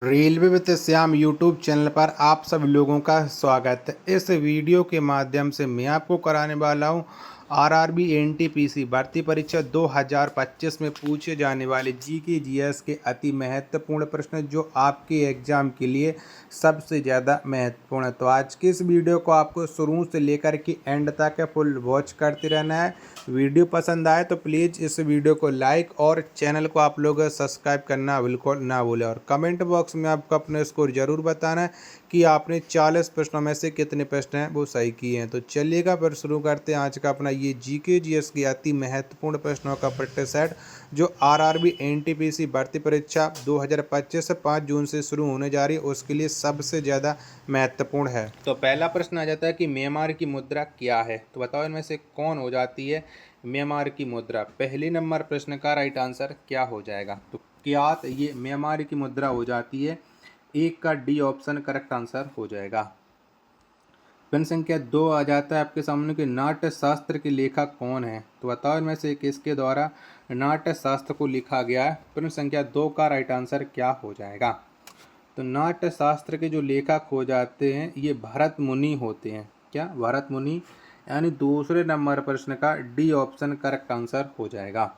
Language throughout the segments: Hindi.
Railway with Shyam YouTube channel पर आप सब लोगों का स्वागत है। इस वीडियो के माध्यम से मैं आपको कराने वाला हूं आरआरबी एनटीपीसी भर्ती परीक्षा 2025 में पूछे जाने वाले जीके जीएस के अति महत्वपूर्ण प्रश्न जो आपके एग्जाम के लिए सबसे ज़्यादा महत्वपूर्ण है। तो आज की इस वीडियो को आपको शुरू से लेकर के एंड तक फुल वॉच करते रहना है। वीडियो पसंद आए तो प्लीज़ इस वीडियो को लाइक और चैनल को आप लोग सब्सक्राइब करना बिल्कुल ना भूलें और कमेंट बॉक्स में आपको अपने स्कोर ज़रूर बताना है कि आपने 40 प्रश्नों में से कितने प्रश्न हैं वो सही किए हैं। तो चलिएगा फिर शुरू करते हैं आज का अपना ये जीके जीएस की अति महत्वपूर्ण प्रश्नों का प्रैक्टिस सेट जो आरआरबी एनटीपीसी भर्ती परीक्षा 2025 5 जून से शुरू होने जा रही है उसके लिए सबसे ज़्यादा महत्वपूर्ण है। तो पहला प्रश्न आ जाता है कि म्यांमार की मुद्रा क्या है। तो बताओ इनमें से कौन हो जाती है म्यांमार की मुद्रा। पहले नंबर प्रश्न का राइट आंसर क्या हो जाएगा। तो क्या ये म्यांमार की मुद्रा हो जाती है। एक का डी ऑप्शन करेक्ट आंसर हो जाएगा। प्रश्न संख्या 2 आ जाता है आपके सामने कि नाट्य शास्त्र के लेखक कौन है। तो बताओ इनमें से किसके द्वारा नाट्य शास्त्र को लिखा गया है। प्रश्न संख्या 2 का राइट आंसर क्या हो जाएगा। तो नाट्य शास्त्र के जो लेखक हो जाते हैं ये भरत मुनि होते हैं। क्या भरत मुनि, यानी दूसरे नंबर प्रश्न का डी ऑप्शन करेक्ट आंसर हो जाएगा।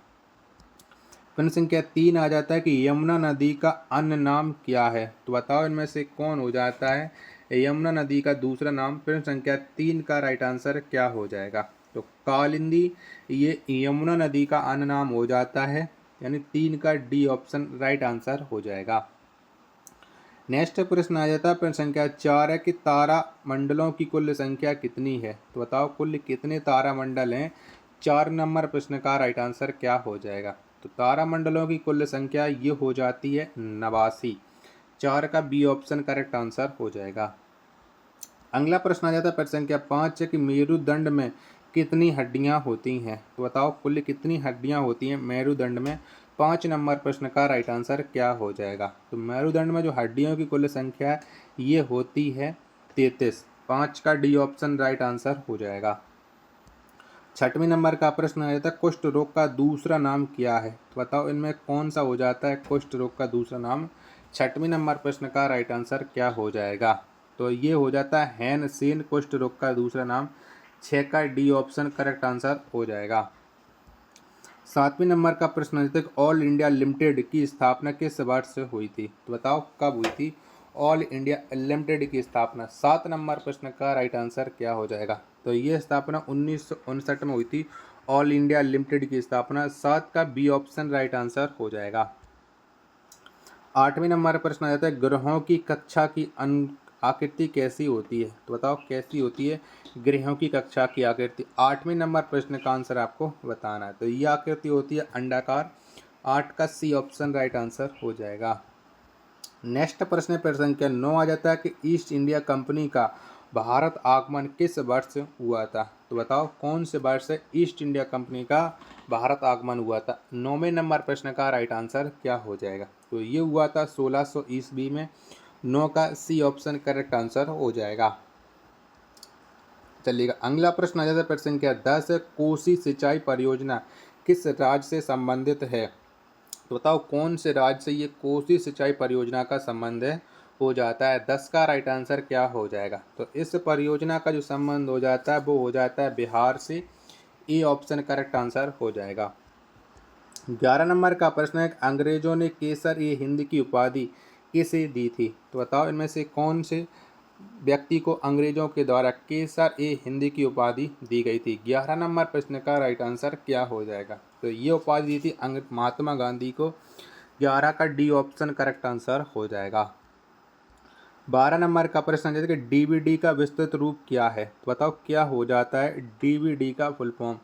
प्रश्न संख्या 3 आ जाता है कि यमुना नदी का अन्य नाम क्या है। तो बताओ इनमें से कौन हो जाता है यमुना नदी का दूसरा नाम। प्रश्न संख्या 3 का राइट आंसर क्या हो जाएगा। तो कालिंदी ये यमुना नदी का अन्य नाम हो जाता है, यानी 3 का डी ऑप्शन राइट आंसर हो जाएगा। नेक्स्ट प्रश्न आ जाता है प्रश्न संख्या 4 है कि तारा मंडलों की कुल संख्या कितनी है। तो बताओ कुल कितने तारा मंडल हैं। 4 नंबर प्रश्न का राइट आंसर क्या हो जाएगा। तो तारा मंडलों की कुल संख्या ये हो जाती है 89। 4 का बी ऑप्शन करेक्ट आंसर हो जाएगा। अगला प्रश्न आ जाता है प्रश्न संख्या 5 है कि मेरुदंड में कितनी हड्डियां होती हैं। तो बताओ कुल कितनी हड्डियां होती हैं मेरुदंड में। 5 नंबर प्रश्न का राइट आंसर क्या हो जाएगा। तो मेरुदंड में जो हड्डियों की कुल संख्या है ये होती है 33। 5 का डी ऑप्शन राइट आंसर हो जाएगा। 6वें नंबर का प्रश्न आ जाता है कुष्ठ रोग का दूसरा नाम क्या है। तो बताओ इनमें कौन सा हो जाता है कुष्ठ रोग का दूसरा नाम। 6वें नंबर प्रश्न का राइट आंसर क्या हो जाएगा। तो ये हो जाता है हैंनसेन कुष्ठ रोग का दूसरा नाम। 6 का डी ऑप्शन करेक्ट आंसर हो जाएगा। 7वें नंबर का प्रश्न है ऑल इंडिया लिमिटेड की स्थापना किस वर्ष से हुई थी। तो बताओ कब हुई थी ऑल इंडिया लिमिटेड की स्थापना। 7 नंबर प्रश्न का राइट आंसर क्या हो जाएगा। तो ये स्थापना 1959 में हुई थी ऑल इंडिया लिमिटेड की स्थापना। 7 का बी ऑप्शन राइट आंसर हो जाएगा। 8वें नंबर प्रश्न आ जाता है ग्रहों की कक्षा की आकृति कैसी होती है। तो बताओ कैसी होती है ग्रहों की कक्षा की आकृति। 8वें नंबर प्रश्न का आंसर आपको बताना है। तो ये आकृति होती है अंडाकार। 8 का सी ऑप्शन राइट आंसर हो जाएगा। नेक्स्ट प्रश्न संख्या 9 आ जाता है कि ईस्ट इंडिया कंपनी का भारत आगमन किस वर्ष हुआ था। तो बताओ कौन से वर्ष से ईस्ट इंडिया कंपनी का भारत आगमन हुआ था। 9वें नंबर प्रश्न का राइट आंसर क्या हो जाएगा। तो ये हुआ था 1600 ईस्वी में। 9 का सी ऑप्शन करेक्ट आंसर हो जाएगा। चलिएगा अगला प्रश्न आ जाता है प्रश्न संख्या 10 कोसी सिंचाई परियोजना किस राज्य से संबंधित है। तो बताओ कौन से राज्य से ये कोसी सिंचाई परियोजना का संबंध है हो जाता है। 10 का राइट आंसर क्या हो जाएगा। तो इस परियोजना का जो संबंध हो जाता है वो हो जाता है बिहार से। ए ऑप्शन करेक्ट आंसर हो जाएगा। 11 नंबर का प्रश्न है अंग्रेजों ने केसर ए हिंद की उपाधि किसे दी थी। तो बताओ इनमें से कौन से व्यक्ति को अंग्रेजों के द्वारा केसर ए हिंद की उपाधि दी गई थी। 11 नंबर प्रश्न का राइट आंसर क्या हो जाएगा। तो ये उपाधि दी थी महात्मा गांधी को। 11 का डी ऑप्शन करेक्ट आंसर हो जाएगा। 12 नंबर का प्रश्न जैसे कि डीवीडी का विस्तृत रूप क्या है। तो बताओ क्या हो जाता है डीवीडी का फुल फॉर्म।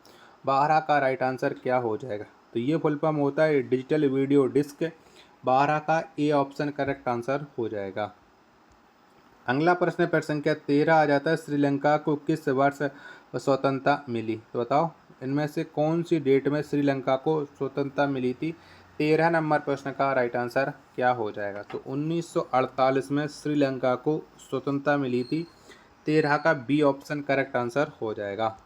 12 का राइट आंसर क्या हो जाएगा। तो ये फुल फॉर्म होता है डिजिटल वीडियो डिस्क। 12 का ए ऑप्शन करेक्ट आंसर हो जाएगा। अगला प्रश्न संख्या 13 आ जाता है श्रीलंका को किस वर्ष स्वतंत्रता मिली। तो बताओ इनमें से कौन सी डेट में श्रीलंका को स्वतंत्रता मिली थी। 13 नंबर प्रश्न का राइट आंसर क्या हो जाएगा। तो 1948 में श्रीलंका को स्वतंत्रता मिली थी। 13 का बी ऑप्शन करेक्ट आंसर हो जाएगा।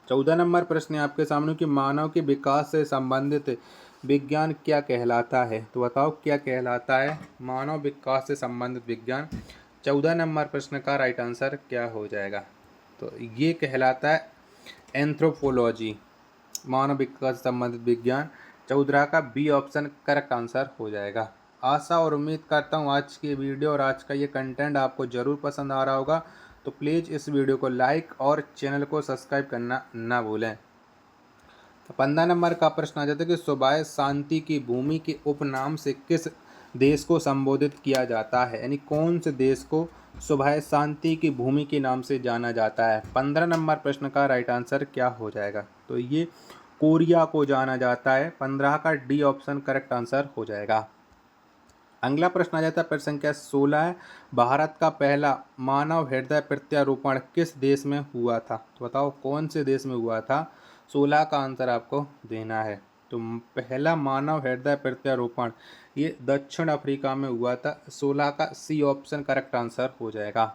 14 नंबर प्रश्न है आपके सामने कि मानव के विकास से संबंधित विज्ञान क्या कहलाता है? तो बताओ क्या कहलाता है? मानव विकास से संबंधित विज्ञान। 14 नंबर प्रश्न का राइट आंसर क्या हो जाएगा? तो ये कहलाता है एंथ्रोपोलॉजी, मानव विकास से संबंधित विज्ञान। 14 का बी ऑप्शन करेक्ट आंसर हो जाएगा। आशा और उम्मीद करता हूँ आज की वीडियो और आज का ये कंटेंट आपको ज़रूर पसंद आ रहा होगा। तो प्लीज़ इस वीडियो को लाइक और चैनल को सब्सक्राइब करना ना भूलें। 15 नंबर का प्रश्न आ जाता है कि सुबाह शांति की भूमि के उपनाम से किस देश को संबोधित किया जाता है? यानी कौन से देश को सुबह शांति की भूमि के नाम से जाना जाता है? 15 नंबर प्रश्न का राइट आंसर क्या हो जाएगा? तो ये कोरिया को जाना जाता है। 15 का डी ऑप्शन करेक्ट आंसर हो जाएगा। अगला प्रश्न आ जाता है प्रश्न संख्या 16 है, भारत का पहला मानव हृदय प्रत्यारोपण किस देश में हुआ था? तो बताओ कौन से देश में हुआ था? 16 का आंसर आपको देना है। तो पहला मानव हृदय प्रत्यारोपण ये दक्षिण अफ्रीका में हुआ था। 16 का सी ऑप्शन करेक्ट आंसर हो जाएगा।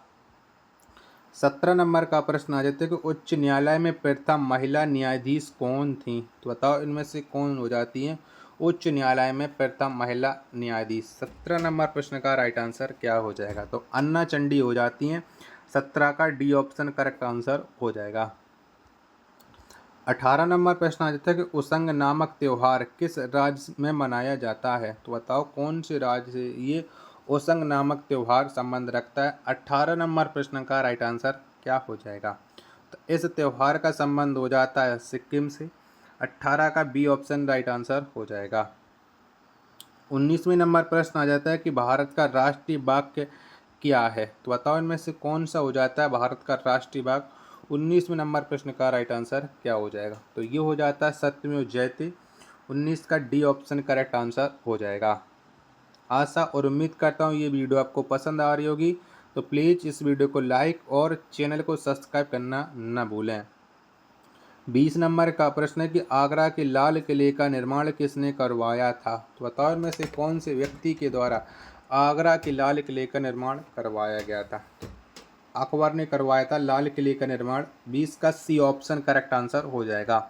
17 नंबर का प्रश्न आ जाता है कि उच्च न्यायालय में प्रथम महिला न्यायाधीश कौन थी? तो बताओ इनमें से कौन हो जाती हैं उच्च न्यायालय में प्रथम महिला न्यायाधीश? 17 नंबर प्रश्न का राइट आंसर क्या हो जाएगा? तो अन्ना चंडी हो जाती हैं। 17 का डी ऑप्शन करेक्ट आंसर हो जाएगा। 18 नंबर प्रश्न आ जाता है कि उसंग नामक त्यौहार किस राज्य में मनाया जाता है? तो बताओ कौन से राज्य से ये उसंग नामक त्यौहार संबंध रखता है? 18 नंबर प्रश्न का राइट आंसर क्या हो जाएगा? तो इस त्यौहार का संबंध हो जाता है सिक्किम से। 18 का बी ऑप्शन राइट आंसर हो जाएगा। 19वें नंबर प्रश्न आ जाता है कि भारत का राष्ट्रीय बाघ क्या है? तो बताओ इनमें से कौन सा हो जाता है भारत का राष्ट्रीय बाघ? 19वें नंबर प्रश्न का राइट आंसर क्या हो जाएगा? तो ये हो जाता है सत्यमेव जयते। 19 का डी ऑप्शन करेक्ट आंसर हो जाएगा। आशा और उम्मीद करता हूँ ये वीडियो आपको पसंद आ रही होगी। तो प्लीज़ इस वीडियो को लाइक और चैनल को सब्सक्राइब करना न भूलें। 20 नंबर का प्रश्न है कि आगरा के लाल किले का निर्माण किसने करवाया था? तो बताओ इनमें से कौन से व्यक्ति के द्वारा आगरा के लाल किले का निर्माण करवाया गया था? तो अकबर ने करवाया था लाल किले का निर्माण। 20 का सी ऑप्शन करेक्ट आंसर हो जाएगा।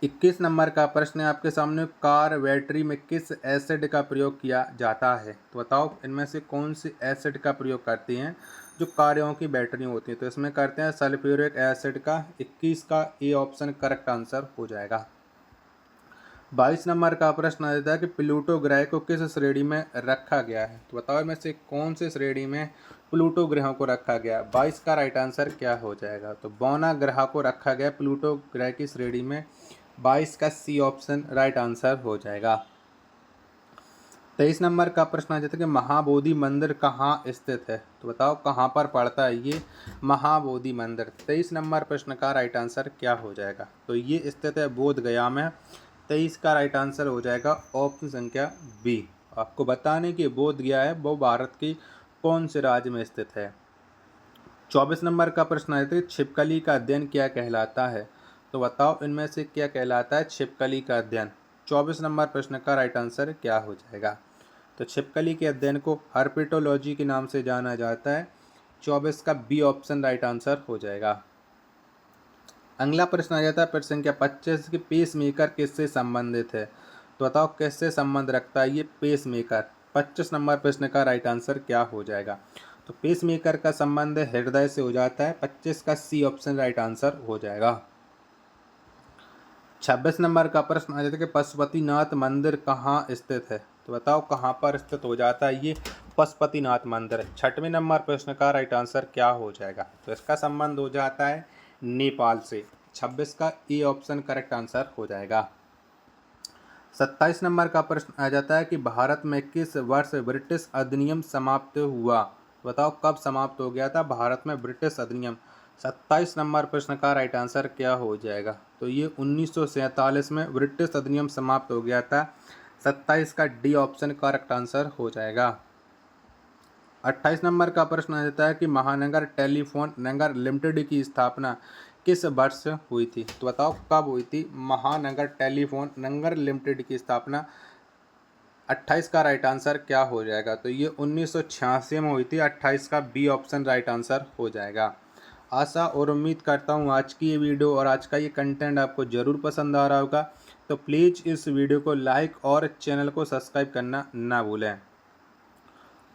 21 नंबर का प्रश्न है आपके सामने, कार बैटरी में किस एसिड का प्रयोग किया जाता है? तो बताओ इनमें से कौन सी एसिड का प्रयोग करती हैं जो कारों की बैटरी होती है? तो इसमें करते हैं सल्फ्यूरिक एसिड का। 21 का ए ऑप्शन करेक्ट आंसर हो जाएगा। 22 नंबर का प्रश्न आ जाता है कि प्लूटो ग्रह को किस श्रेणी में रखा गया है? तो बताओ इनमें से कौन से श्रेणी में प्लूटो ग्रहों को रखा गया? 22 का राइट आंसर क्या हो जाएगा? तो बौना ग्रह को रखा गया प्लूटो ग्रह की श्रेणी में। 22 का सी ऑप्शन राइट आंसर हो जाएगा। 23 नंबर का प्रश्न आ जाता है कि महाबोधि मंदिर कहाँ स्थित है? तो बताओ कहाँ पर पड़ता है ये महाबोधि मंदिर? 23 नंबर प्रश्न का राइट आंसर क्या हो जाएगा? तो ये स्थित है बोध गया में। 23 का राइट आंसर हो जाएगा ऑप्शन संख्या बी। आपको बताने कि बोध गया है वो भारत की कौन से राज्य में स्थित है। 24 नंबर का प्रश्न आ जाता है छिपकली का अध्ययन क्या कहलाता है? तो बताओ इनमें से क्या कहलाता है छिपकली का अध्ययन? 24 नंबर प्रश्न का राइट आंसर क्या हो जाएगा? तो छिपकली के अध्ययन को हर्पेटोलॉजी के नाम से जाना जाता है। 24 का बी ऑप्शन राइट आंसर हो जाएगा। अगला प्रश्न आ जाता है प्रश्न संख्या 25 की पेस मेकर किससे संबंधित है? तो बताओ किससे संबंध रखता है ये पेस मेकर? 25 नंबर प्रश्न का राइट आंसर क्या हो जाएगा? तो पेस मेकर का संबंध हृदय से हो जाता है। 25 का सी ऑप्शन राइट आंसर हो जाएगा। 26 नंबर का प्रश्न आ जाता है कि पशुपतिनाथ मंदिर कहाँ स्थित है? तो बताओ कहाँ पर स्थित हो जाता है ये पशुपतिनाथ मंदिर? 6वें नंबर प्रश्न का राइट आंसर क्या हो जाएगा? तो इसका संबंध हो जाता है नेपाल से। 26 का ए ऑप्शन करेक्ट आंसर हो जाएगा। 27 नंबर का प्रश्न आ जाता है कि भारत में किस वर्ष ब्रिटिश अधिनियम समाप्त हुआ? बताओ कब समाप्त हो गया था भारत में ब्रिटिश अधिनियम? 27 नंबर प्रश्न का राइट आंसर क्या हो जाएगा? तो ये 1947 में ब्रिटिश अधिनियम समाप्त हो गया था। 27 का डी ऑप्शन करेक्ट आंसर हो जाएगा। 28 नंबर का प्रश्न आ जाता है कि महानगर टेलीफोन नगर लिमिटेड की स्थापना किस वर्ष हुई थी? तो बताओ कब हुई थी महानगर टेलीफोन नगर लिमिटेड की स्थापना? 28 का राइट आंसर क्या हो जाएगा? तो ये 1986 में हुई थी। 28 का बी ऑप्शन राइट आंसर हो जाएगा। आशा और उम्मीद करता हूँ आज की ये वीडियो और आज का ये कंटेंट आपको ज़रूर पसंद आ रहा होगा। तो प्लीज़ इस वीडियो को लाइक और चैनल को सब्सक्राइब करना ना भूलें।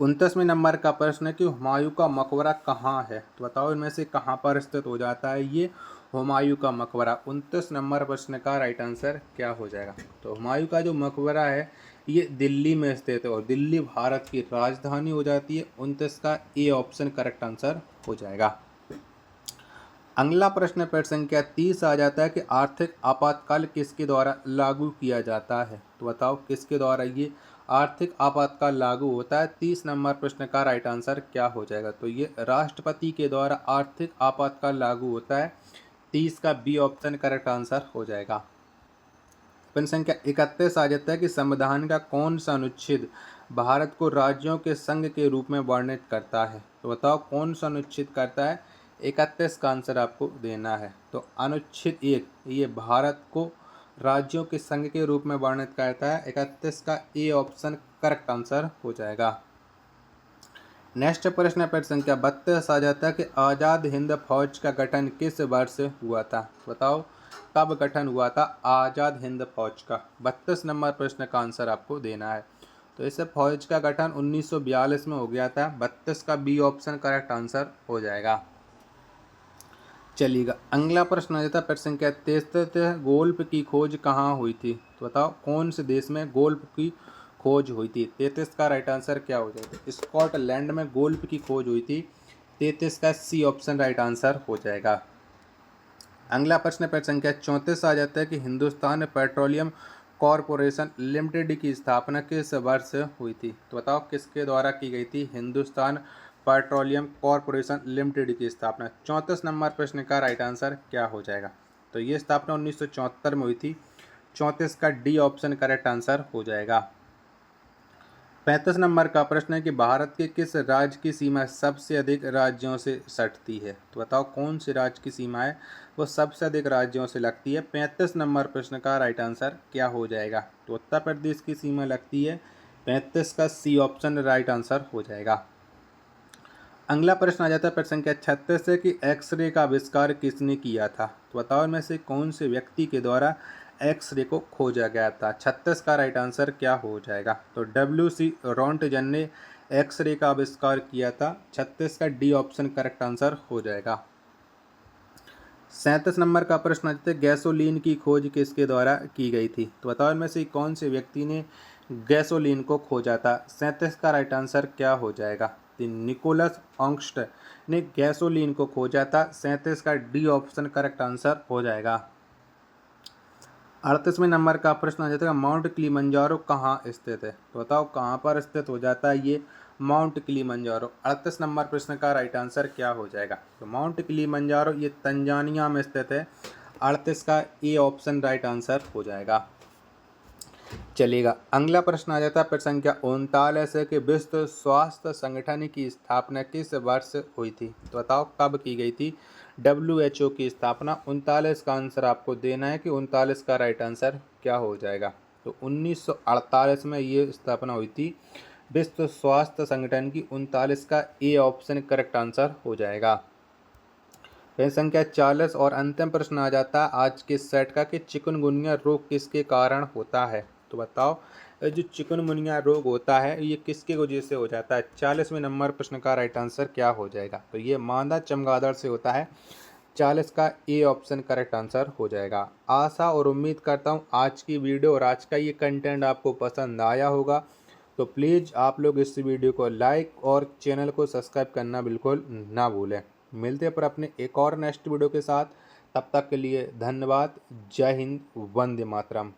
29वें नंबर का प्रश्न है कि हुमायूं का मकबरा कहाँ है। तो बताओ इनमें से कहाँ पर स्थित हो जाता है ये हुमायूं का मकबरा। 29 नंबर प्रश्न का राइट आंसर क्या हो जाएगा। तो हुमायूं का जो मकबरा है ये दिल्ली में स्थित है और दिल्ली भारत की राजधानी हो जाती है। 29 का ए ऑप्शन करेक्ट आंसर हो जाएगा। अगला प्रश्न पेड़ संख्या 30 आ जाता है कि आर्थिक आपातकाल किसके द्वारा लागू किया जाता है। तो बताओ किसके द्वारा ये आर्थिक आपातकाल लागू होता है। 30 नंबर प्रश्न का राइट आंसर क्या हो जाएगा। तो ये राष्ट्रपति के द्वारा आर्थिक आपातकाल लागू होता है। 30 का बी ऑप्शन करेक्ट आंसर हो जाएगा। प्रश्न संख्या 31 आ जाता है कि संविधान का कौन सा अनुच्छेद भारत को राज्यों के संघ के रूप में वर्णित करता है। तो बताओ कौन सा अनुच्छेद करता है। 31 का आंसर आपको देना है। तो अनुच्छेद 1 ये भारत को राज्यों के संघ के रूप में वर्णित करता है। 31 का ए ऑप्शन करेक्ट आंसर हो जाएगा। नेक्स्ट प्रश्न पर संख्या 32 आ जाता है कि आज़ाद हिंद फौज का गठन किस वर्ष हुआ था। बताओ कब गठन हुआ था आज़ाद हिंद फौज का। 32 नंबर प्रश्न का आंसर आपको देना है। तो इस फौज का गठन 1942 में हो गया था। 32 का बी ऑप्शन करेक्ट आंसर हो जाएगा। चलिएगा अगला प्रश्न आ जाता है प्रश्न संख्या 33 गोल्फ की खोज कहाँ हुई थी। तो बताओ कौन से देश में गोल्फ की खोज हुई थी। 33 का राइट आंसर क्या हो जाएगा। स्कॉटलैंड में गोल्फ की खोज हुई थी। 33 का सी ऑप्शन राइट आंसर हो जाएगा। अगला प्रश्न प्रश्न संख्या 34 आ जाता है कि हिंदुस्तान पेट्रोलियम कॉरपोरेशन लिमिटेड की स्थापना किस वर्ष हुई थी। तो बताओ किसके द्वारा की गई थी हिंदुस्तान पेट्रोलियम कॉरपोरेशन लिमिटेड की स्थापना। 34 नंबर प्रश्न का राइट आंसर क्या हो जाएगा। तो ये स्थापना 1974 में हुई थी। 34 का डी ऑप्शन करेक्ट आंसर हो जाएगा। 35 नंबर का प्रश्न है कि भारत के किस राज्य की सीमा सबसे अधिक राज्यों से सटती है। तो बताओ कौन से राज्य की सीमा है वो सबसे अधिक राज्यों से लगती है। 35 नंबर प्रश्न का राइट आंसर क्या हो जाएगा। तो उत्तर प्रदेश की सीमा लगती है। 35 का सी ऑप्शन राइट आंसर हो जाएगा। अगला प्रश्न आ जाता है प्रश्न संख्या 36 से कि एक्सरे का आविष्कार किसने किया था। तो बताओ इनमें से कौन से व्यक्ति के द्वारा एक्सरे को खोजा गया था। 36 का राइट आंसर क्या हो जाएगा। तो WC रोंटगन ने एक्सरे का आविष्कार किया था। 36 का डी ऑप्शन करेक्ट आंसर हो जाएगा। 37 नंबर का प्रश्न आ जाता है गैसोलीन की खोज किसके द्वारा की गई थी। तो बताओ इनमें से कौन से व्यक्ति ने गैसोलीन को खोजा था। 37 का राइट आंसर क्या हो जाएगा। निकोलस ऑंगस्ट ने गैसोलीन को खोजा था। 37 का डी ऑप्शन करेक्ट आंसर हो जाएगा। 38वें नंबर का प्रश्न आ जाता है माउंट किलिमंजारो कहाँ स्थित है। तो बताओ कहाँ पर स्थित हो जाता है ये माउंट किलिमंजारो। 38 नंबर प्रश्न का राइट आंसर क्या हो जाएगा। तो माउंट किलिमंजारो ये तंजानिया में स्थित है। 38 का ए ऑप्शन राइट आंसर हो जाएगा। चलेगा अगला प्रश्न आ जाता है प्रश्न संख्या 39 है कि विश्व स्वास्थ्य संगठन की स्थापना किस वर्ष हुई थी। तो बताओ कब की गई थी WHO की स्थापना। 39 का आंसर आपको देना है कि 39 का राइट आंसर क्या हो जाएगा। तो 1948 में ये स्थापना हुई थी विश्व स्वास्थ्य संगठन की। 39 का ए ऑप्शन करेक्ट आंसर हो जाएगा। प्रश्न संख्या 40 और अंतिम प्रश्न आ जाता है आज के सेट का कि चिकनगुनिया रोग किसके कारण होता है। तो बताओ जो चिकनगुनिया रोग होता है ये किसके वजह से हो जाता है। 40वें नंबर प्रश्न का राइट आंसर क्या हो जाएगा। तो ये मादा चमगादड़ से होता है। 40 का ए ऑप्शन करेक्ट आंसर हो जाएगा। आशा और उम्मीद करता हूँ आज की वीडियो और आज का ये कंटेंट आपको पसंद आया होगा। तो प्लीज़ आप लोग इस वीडियो को लाइक और चैनल को सब्सक्राइब करना बिल्कुल ना भूलें। मिलते हैं पर अपने एक और नेक्स्ट वीडियो के साथ। तब तक के लिए धन्यवाद। जय हिंद, वंदे मातरम।